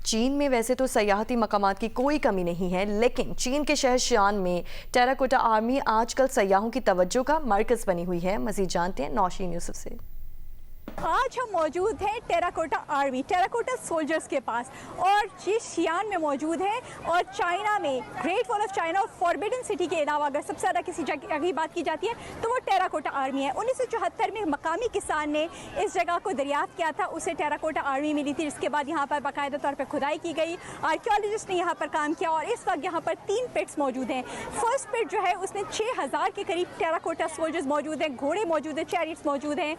चीन में वैसे तो सयाहती मकामात की कोई कमी नहीं है, लेकिन चीन के शहर शियान में टेराकोटा आर्मी आजकल सयाहों की तवज्जो का मरकज बनी हुई है। मजीद जानते हैं नौशीन यूसुफ से। आज हम मौजूद हैं टेराकोटा आर्मी, टेराकोटा सोल्जर्स के पास, और ये शियान में मौजूद है। और चाइना में ग्रेट वॉल ऑफ चाइना और फॉरबिडन सिटी के अलावा अगर सबसे ज़्यादा किसी जगह की बात की जाती है तो वो टेराकोटा आर्मी है। 1974 में मकामी किसान ने इस जगह को दरियाफ्त किया था, उसे टेराकोटा आर्मी मिली थी, जिसके बाद यहाँ पर बाकायदा तौर पर खुदाई की गई, आर्कियोलॉजिस्ट ने यहाँ पर काम किया और इस वक्त यहाँ पर 3 पिट्स मौजूद हैं। फर्स्ट पिट जो है उसमें 6000 के करीब टेराकोटा सोल्जर्स मौजूद हैं, घोड़े मौजूद हैं, चैरिट्स मौजूद हैं,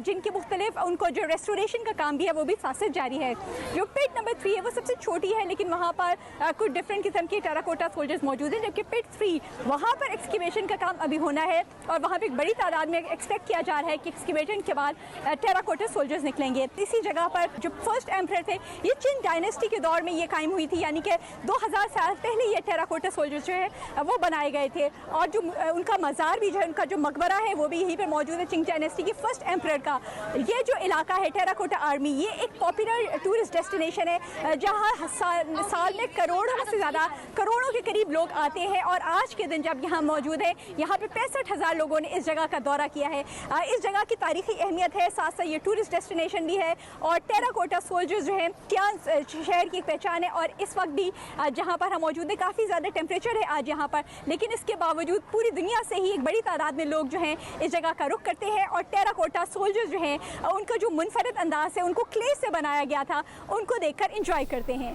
जिनके मुख्तलिफ उनको जो रेस्टोरेशन का काम भी है वो भी साथ साथ जारी है। जो पिट नंबर 3 है वो सबसे छोटी है, लेकिन वहाँ पर कुछ डिफरेंट किस्म के टेराकोटा सोल्जर्स मौजूद हैं, जबकि पिट 3 वहाँ पर एक्सकेवेशन का काम अभी होना है और वहाँ पे एक बड़ी तादाद में एक्सपेक्ट किया जा रहा है कि एक्सकेवेशन के बाद टेराकोटा सोल्जर्स निकलेंगे। इसी जगह पर जो फर्स्ट एम्परर थे, ये चिन डायनेस्टी के दौर में ये कायम हुई थी, यानी कि 2000 साल पहले ये टेराकोटा सोल्जर्स जो है वो बनाए गए थे। और जो उनका मज़ार भी जो है, उनका जो मकबरा है वो भी यहीं पर मौजूद है, चिंग डायनेस्टी की फर्स्ट एम्परर का। ये जो इलाका है टेराकोटा आर्मी, ये एक पॉपुलर टूरिस्ट डेस्टिनेशन है जहाँ साल में करोड़ों के करीब लोग आते हैं। और आज के दिन जब यहाँ मौजूद है, यहाँ पे 65,000 लोगों ने इस जगह का दौरा किया है। इस जगह की तारीखी अहमियत है, साथ साथ ये टूरिस्ट डेस्टिनेशन भी है और टेराकोटा सोल्जर्स जो है शियान शहर की पहचान है। और इस वक्त भी जहाँ पर हम मौजूद है काफ़ी ज़्यादा टेम्परेचर है आज यहाँ पर, लेकिन इसके बावजूद पूरी दुनिया से ही एक बड़ी तादाद में लोग जो हैं इस जगह का रुख करते हैं और टेराकोटा सोल्जर्स जो हैं उनका जो मुनफरद अंदाज है, उनको क्ले से बनाया गया था, उनको देखकर इंजॉय करते हैं।